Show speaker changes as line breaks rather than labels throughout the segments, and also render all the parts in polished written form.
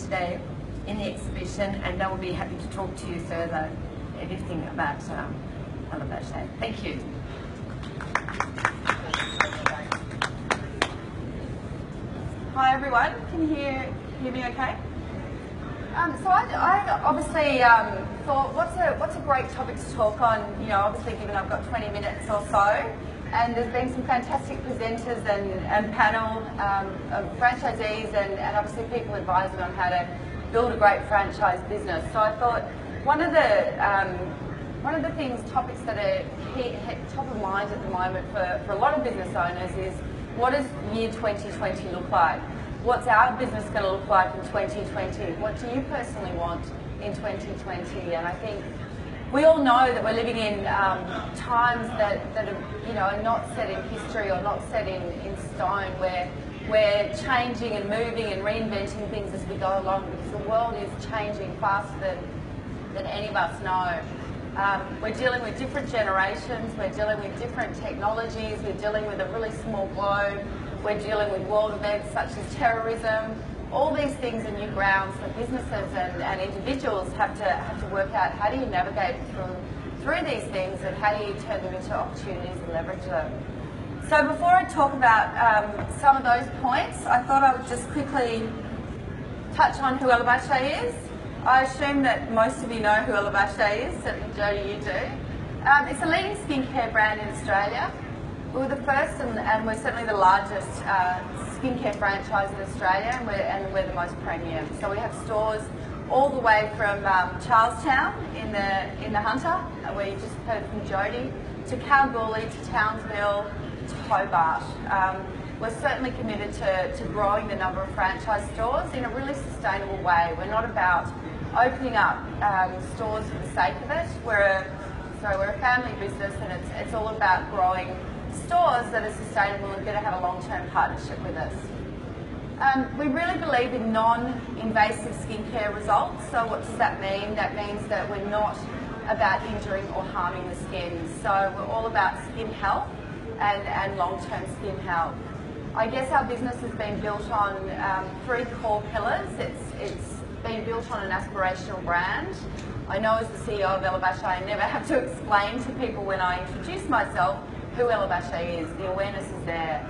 today in the exhibition, and they will be happy to talk to you further, everything about Baché. Thank you.
Hi everyone, can you hear me okay? So I obviously thought, what's a great topic to talk on, obviously given I've got 20 minutes or so, and there's been some fantastic presenters and panel of franchisees and obviously people advising on how to build a great franchise business. So I thought one of the topics that are top of mind at the moment for a lot of business owners is, what does year 2020 look like? What's our business going to look like in 2020? What do you personally want in 2020? And I think we all know that we're living in times that are not set in history or not set in stone, where we're changing and moving and reinventing things as we go along, because the world is changing faster than any of us know. We're dealing with different generations, we're dealing with different technologies, we're dealing with a really small globe, we're dealing with world events such as terrorism. All these things are new grounds that businesses and individuals have to work out, how do you navigate through these things, and how do you turn them into opportunities and leverage them. So before I talk about some of those points, I thought I would just quickly touch on who Baché is. I assume that most of you know who Baché is, certainly Jodie, you do. It's a leading skincare brand in Australia. We were the first and we're certainly the largest skincare franchise in Australia, and we're the most premium. So we have stores all the way from Charlestown in the Hunter, where you just heard from Jodie, to Kalgoorlie, to Townsville, to Hobart. We're certainly committed to growing the number of franchise stores in a really sustainable way. We're not about opening up stores for the sake of it. We're a family business, and it's all about growing stores that are sustainable and going to have a long-term partnership with us. We really believe in non-invasive skincare results. So what does that mean? That means that we're not about injuring or harming the skin. So we're all about skin health and long-term skin health. I guess our business has been built on 3 core pillars. It's been built on an aspirational brand. I know as the CEO of Baché, I never have to explain to people when I introduce myself who Baché is. The awareness is there.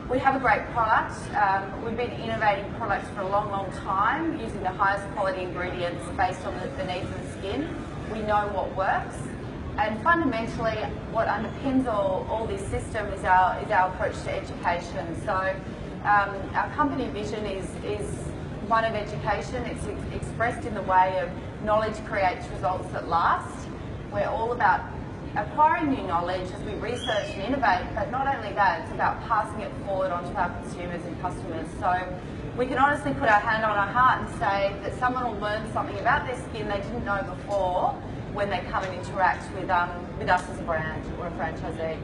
We have a great product. We've been innovating products for a long, long time, using the highest quality ingredients based on the needs of the skin. We know what works. And fundamentally, what underpins all this system is our approach to education. So our company vision is one of education. It's expressed in the way of knowledge creates results that last. We're all about acquiring new knowledge as we research and innovate, but not only that, it's about passing it forward onto our consumers and customers. So we can honestly put our hand on our heart and say that someone will learn something about their skin they didn't know before when they come and interact with us as a brand or a franchisee.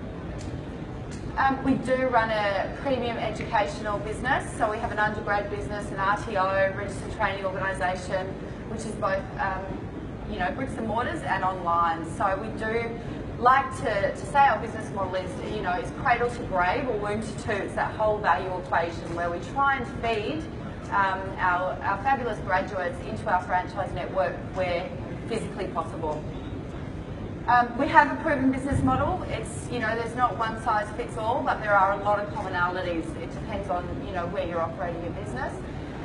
We do run a premium educational business, so we have an undergrad business, an RTO, registered training organisation, which is both bricks and mortars and online. So we do like to say our business model is cradle to grave or womb to tomb. It's that whole value equation where we try and feed our fabulous graduates into our franchise network where physically possible. We have a proven business model. It's, there's not one size fits all, but there are a lot of commonalities. It depends on, where you're operating your business.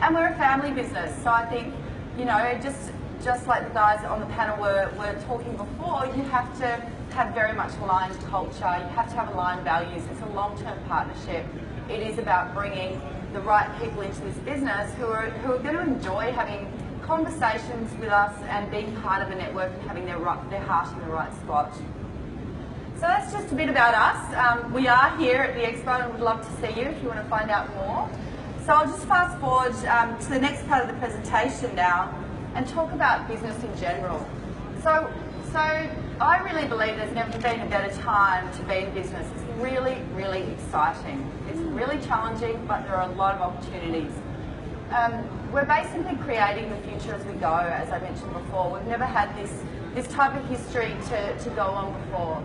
And we're a family business, so I think, just like the guys on the panel were talking before, you have to have very much aligned culture. You have to have aligned values. It's a long-term partnership. It is about bringing the right people into this business who are going to enjoy having conversations with us and being part of a network and having their heart in the right spot. So that's just a bit about us. We are here at the Expo and would love to see you if you want to find out more. So I'll just fast forward to the next part of the presentation now and talk about business in general. So I really believe there's never been a better time to be in business. It's really, really exciting. It's really challenging, but there are a lot of opportunities. We're basically creating the future as we go, as I mentioned before. We've never had this type of history to go on before.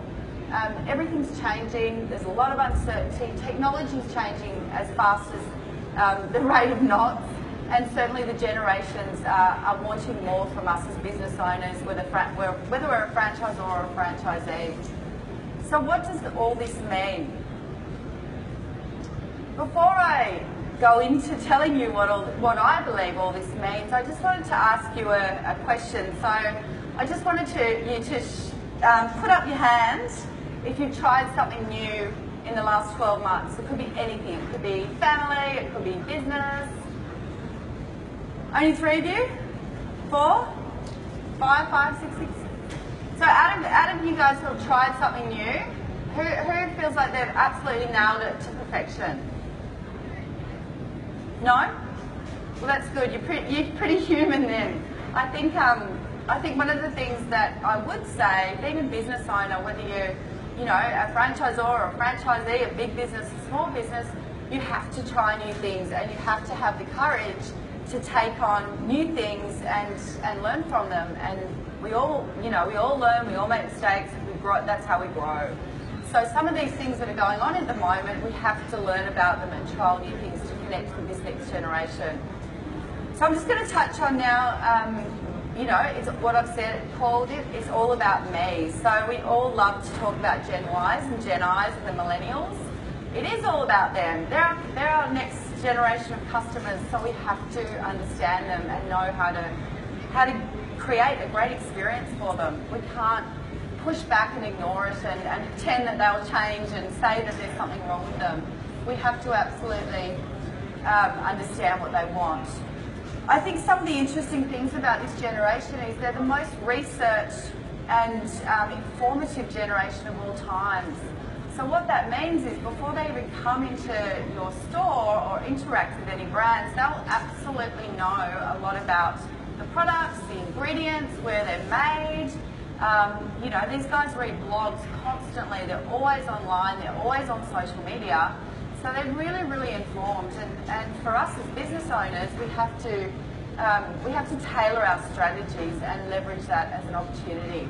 Everything's changing. There's a lot of uncertainty. Technology's changing as fast as the rate of knots. And certainly the generations are wanting more from us as business owners, whether we're a franchisor or a franchisee. So what does all this mean? Before I go into telling you what I believe all this means, I just wanted to ask you a question. So I just wanted you to put up your hands if you've tried something new in the last 12 months. It could be anything. It could be family, it could be business. Only 3 of you? 4? 5, 6, 6? So out of you guys who have tried something new, who feels like they've absolutely nailed it to perfection? No? Well, that's good. You're pretty human then. I think one of the things that I would say, being a business owner, whether you're a franchisor or a franchisee, a big business, a small business, you have to try new things and you have to have the courage to take on new things and learn from them. And we all learn, we all make mistakes, and we grow. That's how we grow. So some of these things that are going on at the moment, we have to learn about them and trial new things to connect with this next generation. So I'm just going to touch on now, it's what I've called it, it's all about me. So we all love to talk about Gen Ys and Gen Is and the Millennials. It is all about them. They're our next generation of customers, so we have to understand them and know how to create a great experience for them. We can't push back and ignore it and pretend that they'll change and say that there's something wrong with them. We have to absolutely understand what they want. I think some of the interesting things about this generation is they're the most researched and informative generation of all times. So what that means is before they even come into your store or interact with any brands, they'll absolutely know a lot about the products, the ingredients, where they're made. These guys read blogs constantly. They're always online. They're always on social media. So they're really, really informed. And for us as business owners, we have to tailor our strategies and leverage that as an opportunity.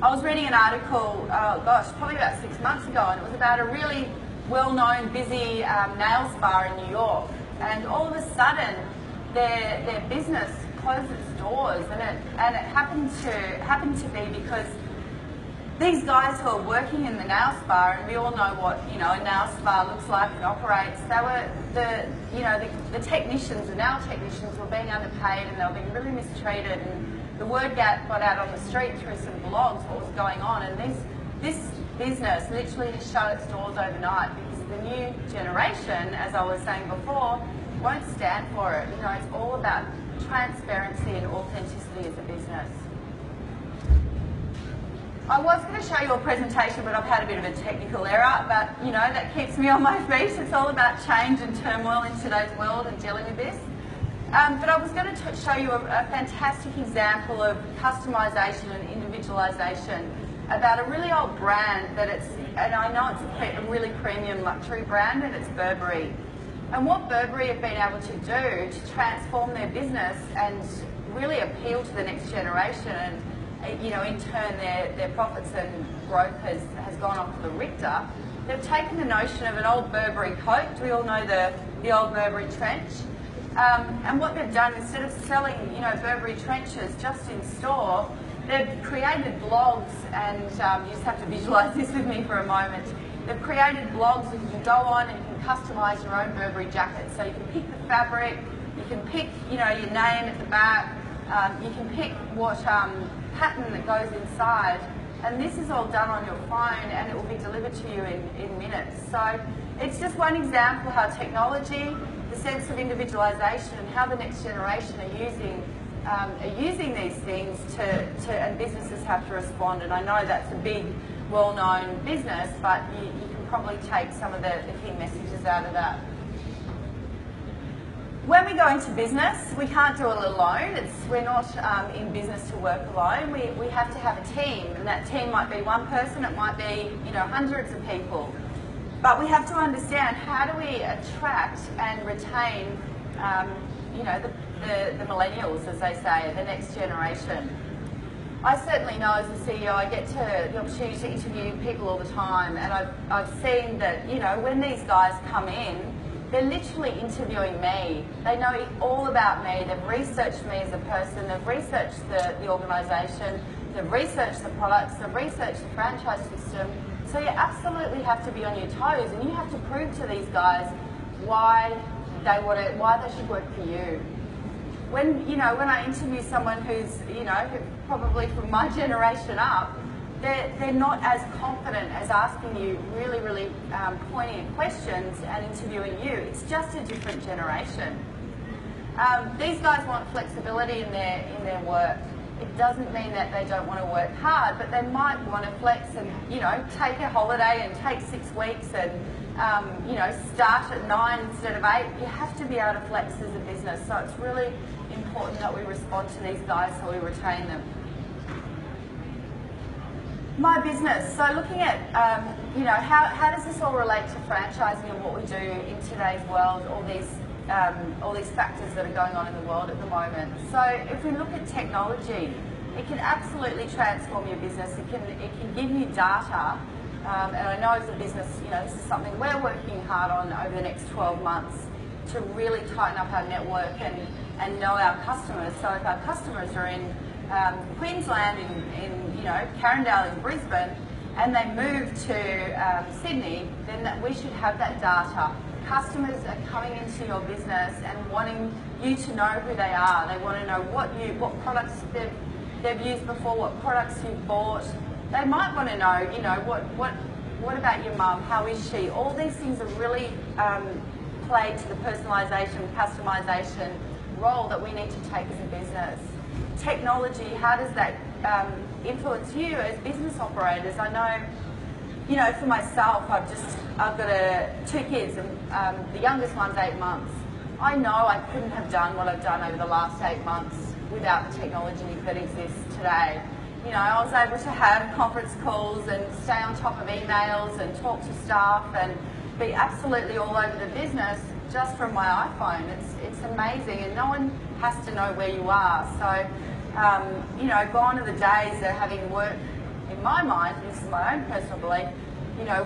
I was reading an article, probably about 6 months ago, and it was about a really well-known, busy nail spa in New York. And all of a sudden, their business closed its doors, and it happened to be because these guys who are working in the nail spa, and we all know what a nail spa looks like and operates. They were the technicians, the nail technicians, were being underpaid, and they were being really mistreated. And the word got out on the street through some blogs what was going on, and this business literally just shut its doors overnight because the new generation, as I was saying before, won't stand for it. It's all about transparency and authenticity as a business. I was going to show you a presentation, but I've had a bit of a technical error, but that keeps me on my feet. It's all about change and turmoil in today's world and dealing with this. But I was going to show you a fantastic example of customization and individualization about a really old brand and I know it's a really premium luxury brand, and it's Burberry. And what Burberry have been able to do to transform their business and really appeal to the next generation, and in turn their profits and growth has gone off the Richter. They've taken the notion of an old Burberry coat. We all know the old Burberry trench. And what they've done, instead of selling Burberry trenches just in store, they've created blogs, and you just have to visualise this with me for a moment. They've created blogs that you can go on and you can customise your own Burberry jacket. So you can pick the fabric, you can pick your name at the back, you can pick what pattern that goes inside, and this is all done on your phone, and it will be delivered to you in minutes. So it's just one example how technology, the sense of individualisation, and how the next generation are using these things and businesses have to respond. And I know that's a big, well-known business, but you can probably take some of the key messages out of that. When we go into business, we can't do it alone. We're not in business to work alone. We have to have a team, and that team might be one person, it might be hundreds of people. But we have to understand, how do we attract and retain the millennials, as they say, the next generation. I certainly know as a CEO, I get the opportunity to interview people all the time, and I've seen that when these guys come in, they're literally interviewing me. They know all about me. They've researched me as a person. They've researched the organisation. They've researched the products. They've researched the franchise system. So you absolutely have to be on your toes, and you have to prove to these guys why they should work for you. When I interview someone who's probably from my generation up, they're not as confident as asking you really poignant questions and interviewing you. It's just a different generation. These guys want flexibility in their work. It doesn't mean that they don't want to work hard, but they might want to flex and take a holiday and take 6 weeks and start at 9 instead of 8. You have to be able to flex as a business. So it's really important that we respond to these guys so we retain them. My business. So looking at, how does this all relate to franchising and what we do in today's world, all these factors that are going on in the world at the moment. So if we look at technology, it can absolutely transform your business. It can give you data, and I know as a business, this is something we're working hard on over the next 12 months to really tighten up our network and know our customers. So if our customers are in Queensland, in Carindale, in Brisbane, and they move to Sydney, then we should have that data. Customers are coming into your business and wanting you to know who they are. They want to know what products they've used before, what products you've bought. They might want to know, what about your mum? How is she? All these things are really play to the personalisation, customisation role that we need to take as a business. Technology, how does that influence you as business operators? I know, for myself, I've got 2 kids, and the youngest one's 8 months. I know I couldn't have done what I've done over the last 8 months without the technology that exists today. I was able to have conference calls and stay on top of emails and talk to staff and be absolutely all over the business just from my iPhone. It's amazing, and no one has to know where you are. So, gone are the days of having work, in my mind, this is my own personal belief,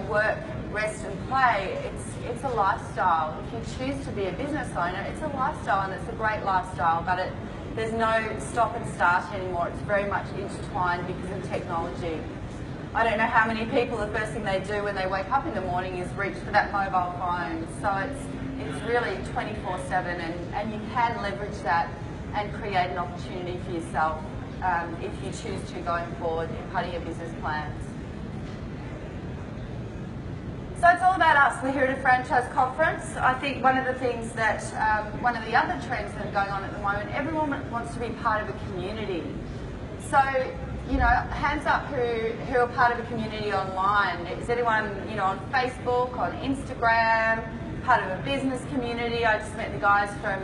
work, rest and play. It's a lifestyle. If you choose to be a business owner, it's a lifestyle, and it's a great lifestyle, but there's no stop and start anymore. It's very much intertwined because of technology. I don't know how many people, the first thing they do when they wake up in the morning is reach for that mobile phone. So it's really 24/7, and you can leverage that and create an opportunity for yourself if you choose to going forward in part of your business plans. So it's all about us. We're here at a franchise conference. I think one of the things that, one of the other trends that are going on at the moment, everyone wants to be part of a community. So, hands up who are part of a community online. Is anyone, on Facebook, on Instagram, part of a business community? I just met the guys from,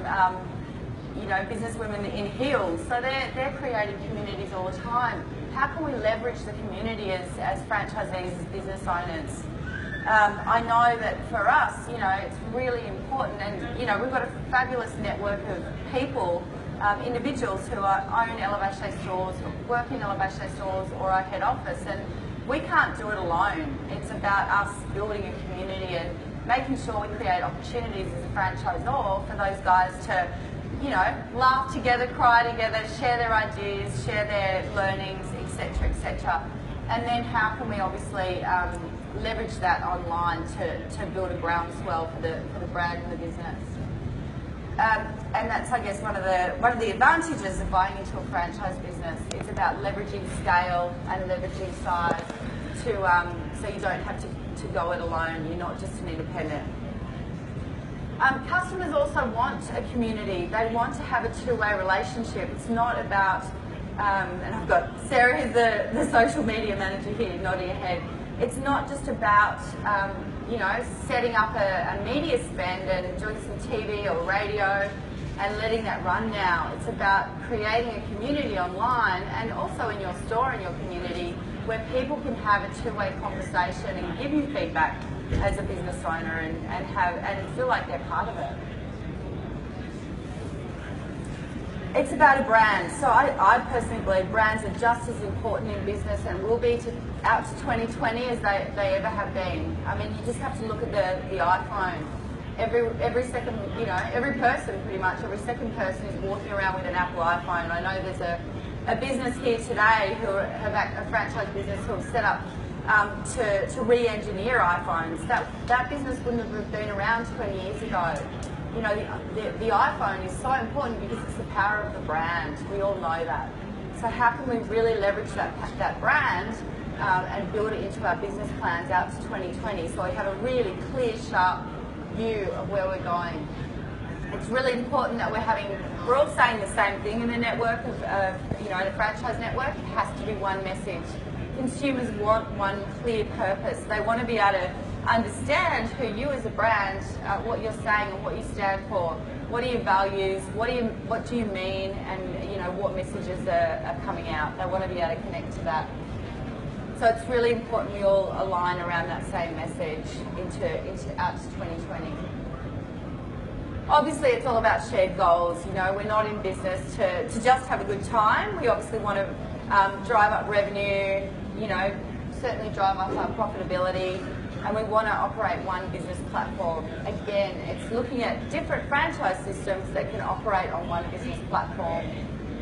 Businesswomen in Heels. So they're creating communities all the time. How can we leverage the community as franchisees, as business owners? I know that for us, it's really important, and we've got a fabulous network of people, individuals who own Baché stores, work in Baché stores, or our head office, and we can't do it alone. It's about us building a community and making sure we create opportunities as a franchisor for those guys to, laugh together, cry together, share their ideas, share their learnings, etc., etc. And then how can we obviously leverage that online to build a groundswell for the brand and the business. And that's, I guess, one of the advantages of buying into a franchise business. It's about leveraging scale and leveraging size so you don't have to go it alone. You're not just an independent. Customers also want a community. They want to have a two-way relationship. It's not about, and I've got Sarah, who's the social media manager here, nodding her head. It's not just about, setting up a media spend and doing some TV or radio and letting that run now. It's about creating a community online and also in your store and your community where people can have a two-way conversation and give you feedback as a business owner and feel like they're part of it. It's about a brand. So I personally believe brands are just as important in business and will be out to 2020 as they ever have been. I mean, you just have to look at the iPhone. every second, every person pretty much, every second person is walking around with an Apple iPhone. I know there's a business here today who have a franchise business who have set up to re-engineer iPhones. That business wouldn't have been around 20 years ago. The iPhone is so important because it's the power of the brand. We all know that. So how can we really leverage that brand and build it into our business plans out to 2020? So we have a really clear, sharp view of where we're going. It's really important that we're all saying the same thing in the network of, in a franchise network. It has to be one message. Consumers want one clear purpose. They want to be able to understand who you as a brand, what you're saying and what you stand for. What are your values? What do you mean? And what messages are coming out. They want to be able to connect to that. So it's really important we all align around that same message into out to 2020. Obviously, it's all about shared goals. We're not in business to just have a good time. We obviously want to drive up revenue, certainly drive up our profitability, and we want to operate one business platform. Again, it's looking at different franchise systems that can operate on one business platform.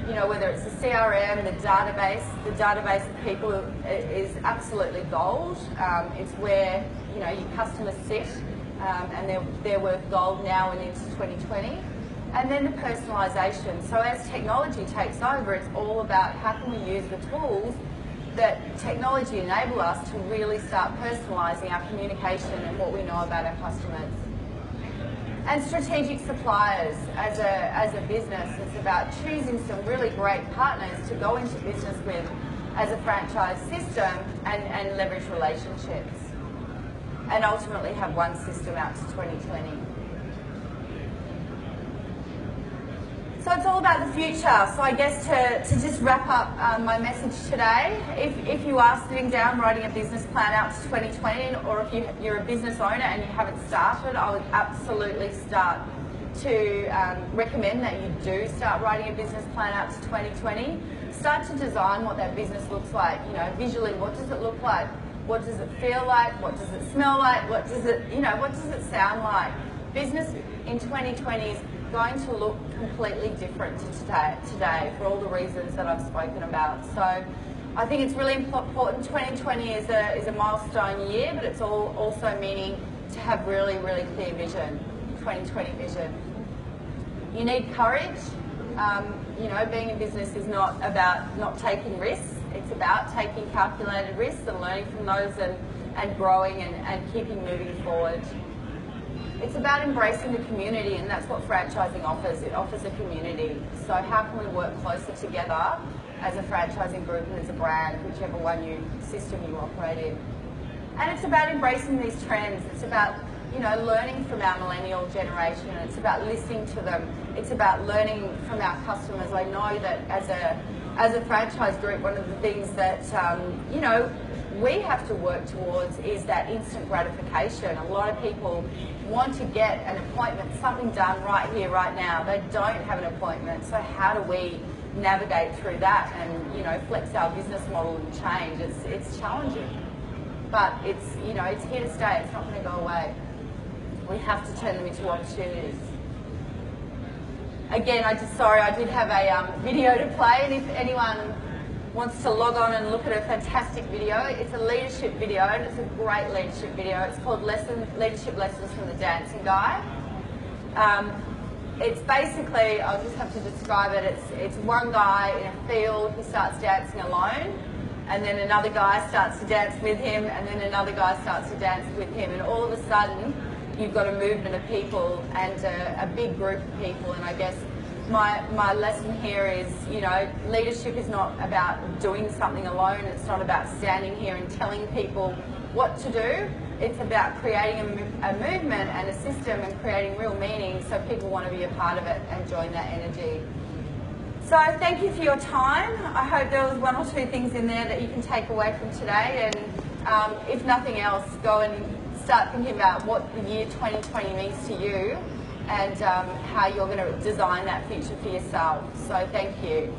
Whether it's the CRM, the database of people is absolutely gold. It's where, your customers sit, and they're worth gold now and into 2020. And then the personalisation. So as technology takes over, it's all about how can we use the tools that technology enable us to really start personalising our communication and what we know about our customers. And strategic suppliers. As a business, it's about choosing some really great partners to go into business with as a franchise system and leverage relationships. And ultimately have one system out to 2020. So it's all about the future. So I guess to just wrap up my message today, if you are sitting down writing a business plan out to 2020, or if you're a business owner and you haven't started, I would absolutely start to recommend that you do start writing a business plan out to 2020. Start to design what that business looks like. Visually, what does it look like? What does it feel like? What does it smell like? What does it sound like? Business in 2020 is going to look completely different to today for all the reasons that I've spoken about. So I think it's really important. 2020 is a milestone year, but it's also meaning to have really, really clear vision, 2020 vision. You need courage. Being in business is not about not taking risks. It's about taking calculated risks and learning from those and growing and keeping moving forward. It's about embracing the community, and that's what franchising offers. It offers a community. So how can we work closer together as a franchising group and as a brand, whichever system you operate in? And it's about embracing these trends. It's about learning from our millennial generation. It's about listening to them. It's about learning from our customers. I know that as a franchise group, one of the things that we have to work towards is that instant gratification. A lot of people want to get an appointment, something done right here, right now. They don't have an appointment. So how do we navigate through that and flex our business model and change? It's challenging, but it's here to stay. It's not going to go away. We have to turn them into opportunities. Again, I did have a video to play, and if anyone wants to log on and look at a fantastic video, it's a leadership video, and it's a great leadership video. It's called Leadership Lessons from the Dancing Guy. It's basically, I'll just have to describe it, it's one guy in a field who starts dancing alone, and then another guy starts to dance with him, and then another guy starts to dance with him, and all of a sudden you've got a movement of people and a big group of people. And I guess my lesson here is, leadership is not about doing something alone. It's not about standing here and telling people what to do. It's about creating a movement and a system and creating real meaning so people want to be a part of it and join that energy. So thank you for your time. I hope there was one or two things in there that you can take away from today, and if nothing else, go and start thinking about what the year 2020 means to you and how you're going to design that future for yourself. So thank you.